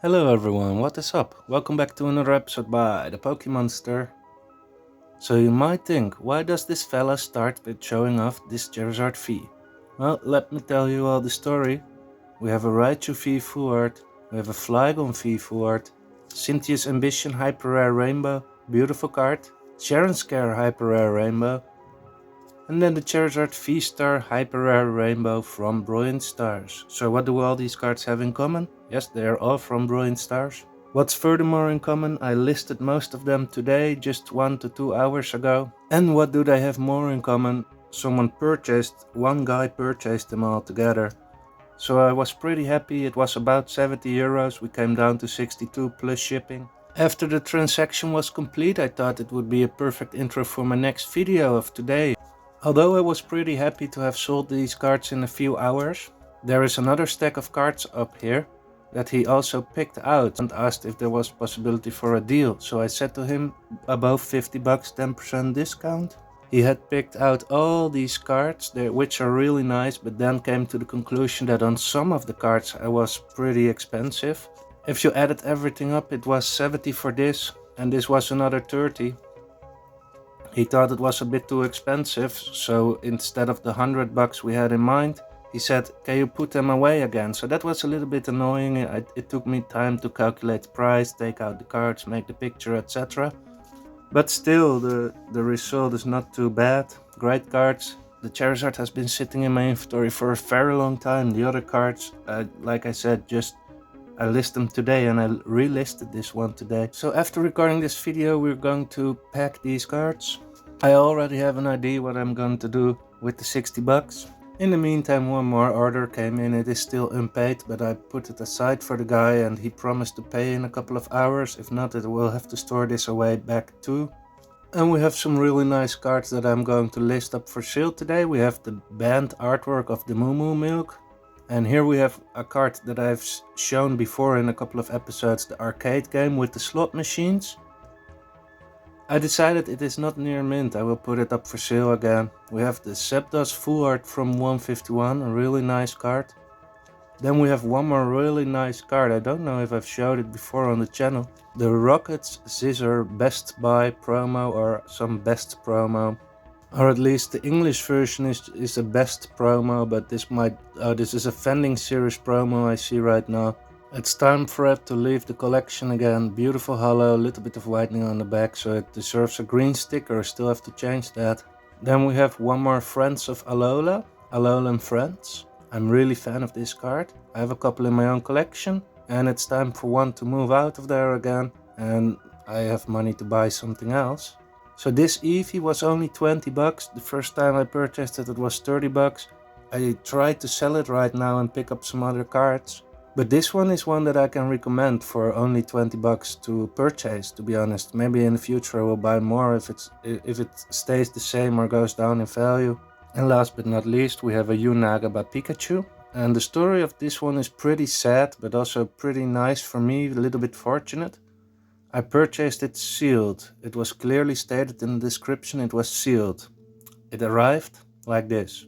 Hello everyone, what is up? Welcome back to another episode by the Pokemonster. So you might think, why does this fella start with showing off this Charizard V? Well, let me tell you all the story. We have a Raichu V Full Art, we have a Flygon V Full Art, Cynthia's Ambition Hyper Rare Rainbow, beautiful card, Sharon Scare Hyper Rare Rainbow, and then the Charizard V-Star Hyper Rare Rainbow from Brilliant Stars. So what do all these cards have in common? Yes, they are all from Brilliant Stars. What's furthermore in common? I listed most of them today, just 1 to 2 hours ago. And what do they have more in common? One guy purchased them all together. So I was pretty happy. It was about 70 euros. We came down to 62 plus shipping. After the transaction was complete, I thought it would be a perfect intro for my next video of today. Although I was pretty happy to have sold these cards in a few hours, there is another stack of cards up here that he also picked out and asked if there was possibility for a deal. So I said to him, above 50 bucks, 10% discount. He had picked out all these cards, which are really nice, but then came to the conclusion that on some of the cards I was pretty expensive. If you added everything up, it was 70 for this, and this was another 30. He thought it was a bit too expensive, so instead of the 100 bucks we had in mind, he said, can you put them away again? So that was a little bit annoying. It took me time to calculate the price, take out the cards, make the picture, etc. But still, the result is not too bad. Great cards. The Charizard has been sitting in my inventory for a very long time. The other cards, like I said, I list them today, and I relisted this one today. So after recording this video, we're going to pack these cards. I already have an idea what I'm going to do with the 60 bucks. In the meantime, one more order came in. It is still unpaid, but I put it aside for the guy and he promised to pay in a couple of hours. If not, it will have to store this away back too. And we have some really nice cards that I'm going to list up for sale today. We have the band artwork of the Moo Moo Milk. And here we have a card that I've shown before in a couple of episodes, the arcade game with the slot machines. I decided it is not near mint, I will put it up for sale again. We have the Zapdos Full Art from 151, a really nice card. Then we have one more really nice card, I don't know if I've showed it before on the channel. The Rockets Scissor Best Buy promo, or some best promo. Or at least the English version is a best promo, but this is a vending series promo I see right now. It's time for it to leave the collection again. Beautiful hollow, a little bit of whitening on the back, so it deserves a green sticker. Still have to change that. Then we have one more Friends of Alola, Alolan Friends. I'm really fan of this card. I have a couple in my own collection, and it's time for one to move out of there again, and I have money to buy something else. So this Eevee was only 20 bucks. The first time I purchased it, it was 30 bucks. I tried to sell it right now and pick up some other cards. But this one is one that I can recommend for only 20 bucks to purchase, to be honest. Maybe in the future I will buy more if it stays the same or goes down in value. And last but not least, we have a Nagaba Pikachu. And the story of this one is pretty sad, but also pretty nice for me, a little bit fortunate. I purchased it sealed. It was clearly stated in the description it was sealed. It arrived like this.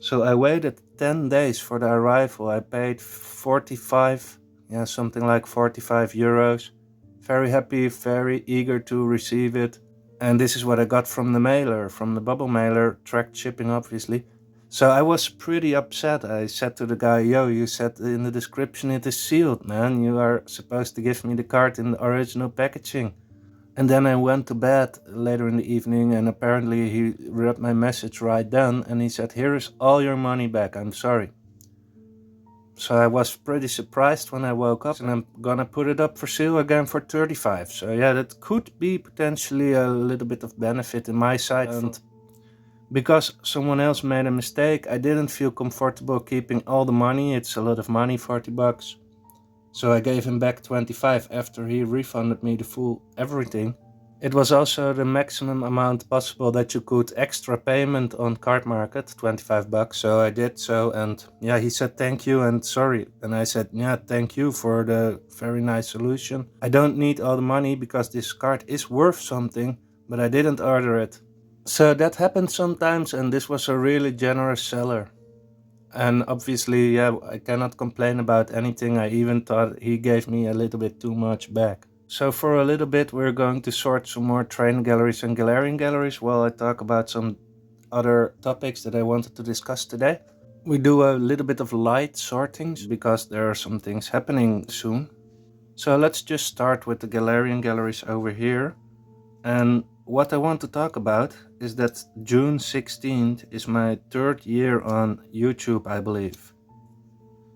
So I waited 10 days for the arrival. I paid 45, something like 45 euros. Very happy, very eager to receive it. And this is what I got from the mailer, from the bubble mailer, tracked shipping obviously. So I was pretty upset. I said to the guy, yo, you said in the description it is sealed, man. You are supposed to give me the card in the original packaging. And then I went to bed later in the evening, and apparently he read my message right then and he said, here is all your money back, I'm sorry. So I was pretty surprised when I woke up, and I'm gonna put it up for sale again for 35. So yeah, that could be potentially a little bit of benefit in my side. And because someone else made a mistake, I didn't feel comfortable keeping all the money. It's a lot of money, 40 bucks. So I gave him back 25 after he refunded me the full everything. It was also the maximum amount possible that you could extra payment on Card Market, 25 bucks. So I did so, and yeah, he said thank you and sorry. And I said, yeah, thank you for the very nice solution. I don't need all the money because this card is worth something, but I didn't order it. So that happens sometimes, and this was a really generous seller. And obviously, yeah, I cannot complain about anything. I even thought he gave me a little bit too much back. So for a little bit, we're going to sort some more train galleries and Galarian galleries while I talk about some other topics that I wanted to discuss today. We do a little bit of light sorting because there are some things happening soon. So let's just start with the Galarian galleries over here. And what I want to talk about is that June 16th is my 3rd year on YouTube, I believe.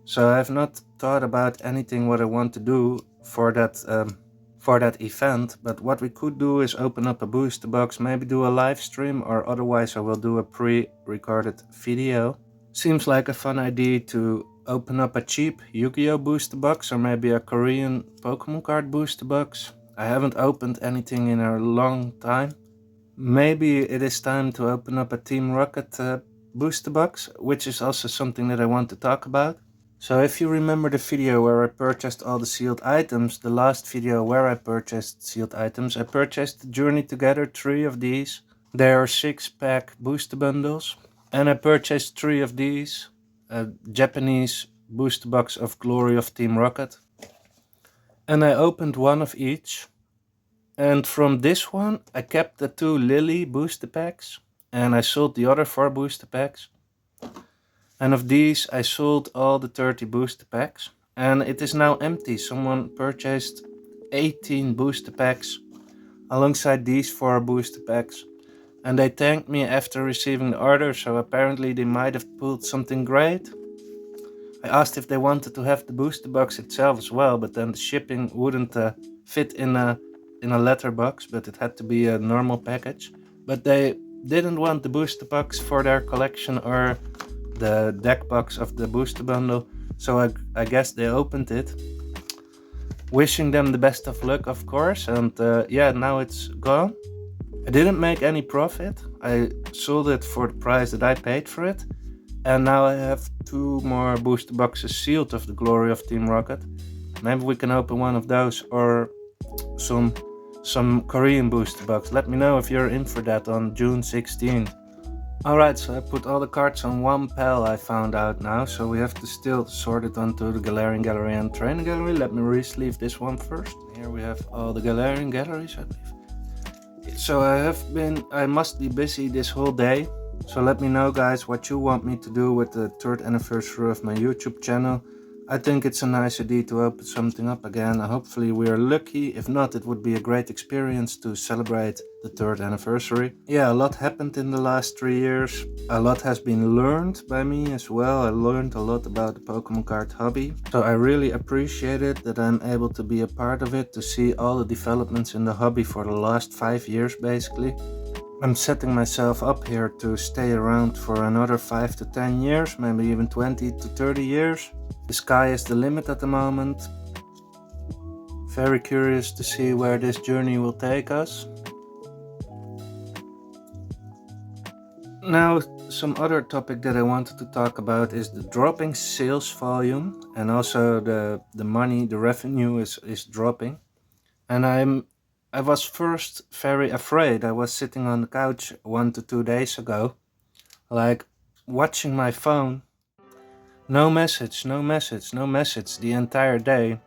So I have not thought about anything what I want to do for that event, but what we could do is open up a booster box, maybe do a live stream, or otherwise I will do a pre-recorded video. Seems like a fun idea to open up a cheap Yu-Gi-Oh booster box or maybe a Korean Pokemon card booster box. I haven't opened anything in a long time. Maybe it is time to open up a Team Rocket booster box, which is also something that I want to talk about. So if you remember the video where I purchased all the sealed items, the last video where I purchased sealed items, I purchased Journey Together 3 of these. There are 6-pack booster bundles. And I purchased 3 of these, a Japanese booster box of Glory of Team Rocket. And I opened one of each. And from this one, I kept the 2 Lily booster packs. And I sold the other 4 booster packs. And of these, I sold all the 30 booster packs. And it is now empty. Someone purchased 18 booster packs alongside these 4 booster packs. And they thanked me after receiving the order, so apparently they might have pulled something great. I asked if they wanted to have the booster box itself as well, but then the shipping wouldn't fit in a letterbox, but it had to be a normal package. But they didn't want the booster box for their collection or the deck box of the booster bundle, so I guess they opened it. Wishing them the best of luck, of course, and yeah, now it's gone. I didn't make any profit. I sold it for the price that I paid for it. And now I have 2 more booster boxes sealed of the Glory of Team Rocket. Maybe we can open one of those or some Korean booster box. Let me know if you're in for that on June 16th. Alright, so I put all the cards on one pile, I found out now. So we have to still sort it onto the Galarian Gallery and Trainer Gallery. Let me re-sleeve this one first. Here we have all the Galarian Galleries, I believe. So I must be busy this whole day. So let me know, guys, what you want me to do with the 3rd anniversary of my YouTube channel. I think it's a nice idea to open something up again. Hopefully we are lucky. If not, it would be a great experience to celebrate the 3rd anniversary. Yeah, a lot happened in the last 3 years. A lot has been learned by me as well. I learned a lot about the Pokemon card hobby. So I really appreciate it that I'm able to be a part of it, to see all the developments in the hobby for the last 5 years basically. I'm setting myself up here to stay around for another 5 to 10 years, maybe even 20 to 30 years. The sky is the limit at the moment. Very curious to see where this journey will take us. Now, some other topic that I wanted to talk about is the dropping sales volume, and also the money, the revenue is dropping. And I was first very afraid. I was sitting on the couch 1 to 2 days ago, like watching my phone. No message, no message, no message the entire day.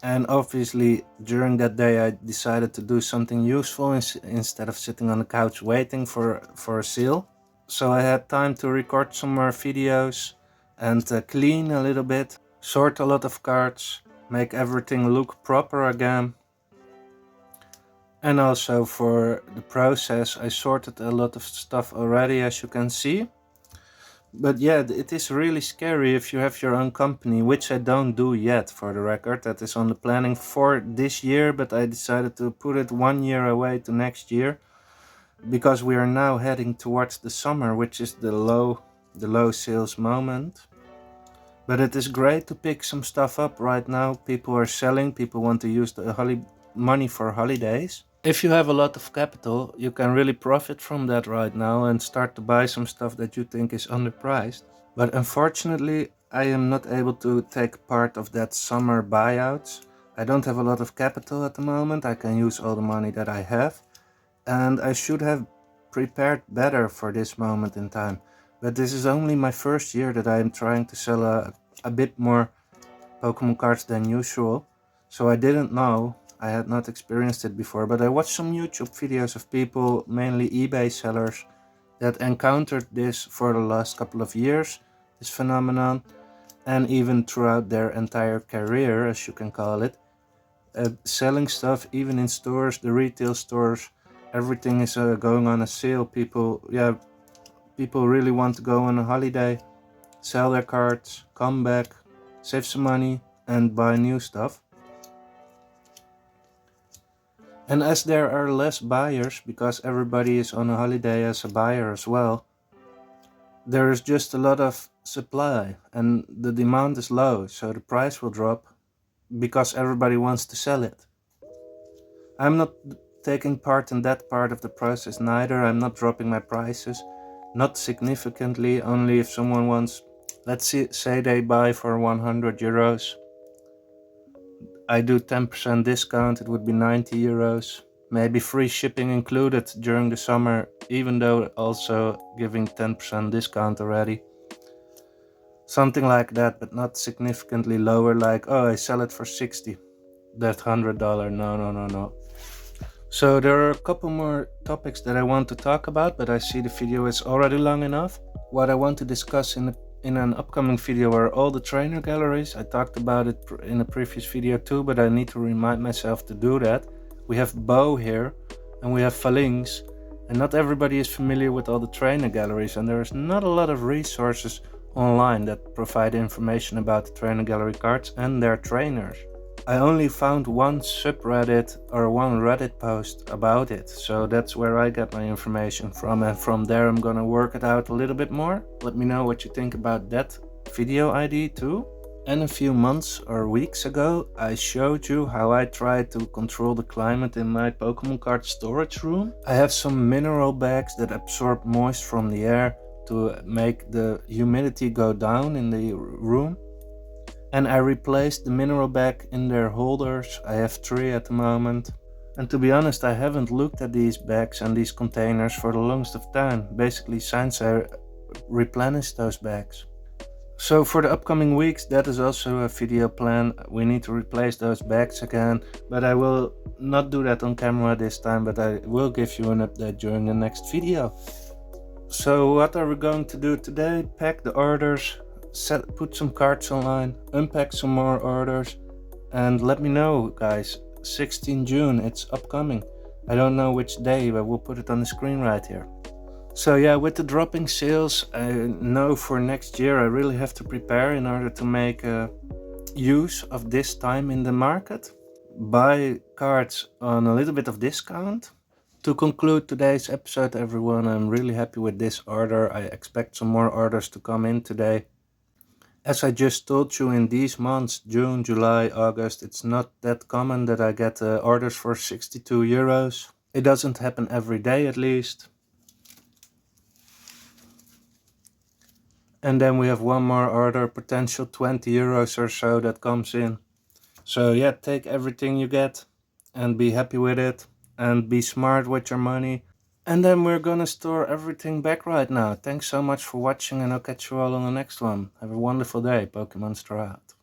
And obviously during that day I decided to do something useful instead of sitting on the couch waiting for a sale. So I had time to record some more videos and clean a little bit, sort a lot of cards, make everything look proper again. And also for the process, I sorted a lot of stuff already, as you can see. But yeah, it is really scary if you have your own company, which I don't do yet, for the record. That is on the planning for this year, but I decided to put it 1 year away to next year, because we are now heading towards the summer, which is the low sales moment. But it is great to pick some stuff up right now. People are selling, people want to use the money for holidays. If you have a lot of capital, you can really profit from that right now and start to buy some stuff that you think is underpriced. But unfortunately, I am not able to take part of that summer buyouts. I don't have a lot of capital at the moment. I can use all the money that I have. And I should have prepared better for this moment in time. But this is only my first year that I am trying to sell a bit more Pokemon cards than usual. So I didn't know, I had not experienced it before, but I watched some YouTube videos of people, mainly eBay sellers, that encountered this for the last couple of years, this phenomenon, and even throughout their entire career, as you can call it, selling stuff even in stores, the retail stores. Everything is going on a sale. People really want to go on a holiday, sell their cards, come back, save some money, and buy new stuff. And as there are less buyers, because everybody is on a holiday as a buyer as well, there is just a lot of supply and the demand is low, so the price will drop because everybody wants to sell it. I'm not taking part in that part of the process neither. I'm not dropping my prices, not significantly, only if someone wants, say they buy for 100 euros. I do 10% discount, it would be 90 euros. Maybe free shipping included during the summer, even though also giving 10% discount already. Something like that, but not significantly lower, like, oh, I sell it for 60. That $100, no. So there are a couple more topics that I want to talk about, but I see the video is already long enough. What I want to discuss in an upcoming video are all the trainer galleries. I talked about it in a previous video too, but I need to remind myself to do that. We have Bo here, and we have Phalanx, and not everybody is familiar with all the trainer galleries, and there's not a lot of resources online that provide information about the trainer gallery cards and their trainers. I only found one subreddit or one Reddit post about it, so that's where I get my information from, and from there I'm gonna work it out a little bit more. Let me know what you think about that video idea too. And a few months or weeks ago I showed you how I tried to control the climate in my Pokemon card storage room. I have some mineral bags that absorb moisture from the air to make the humidity go down in the room. And I replaced the mineral bag in their holders. I have 3 at the moment. And to be honest, I haven't looked at these bags and these containers for the longest of time, basically since I replenished those bags. So for the upcoming weeks, that is also a video plan. We need to replace those bags again, but I will not do that on camera this time, but I will give you an update during the next video. So what are we going to do today? Pack the orders, put some cards online, unpack some more orders, and let me know, guys. 16 June, it's upcoming. I don't know which day, but we'll put it on the screen right here. So yeah, with the dropping sales, I know for next year I really have to prepare in order to make use of this time in the market. Buy cards on a little bit of discount. To conclude today's episode, everyone, I'm really happy with this order. I expect some more orders to come in today. As I just told you, in these months, June, July, August, it's not that common that I get orders for 62 euros. It doesn't happen every day at least. And then we have one more order, potential 20 euros or so that comes in. So yeah, take everything you get and be happy with it and be smart with your money. And then we're gonna store everything back right now. Thanks so much for watching, and I'll catch you all on the next one. Have a wonderful day. Pokemonster out.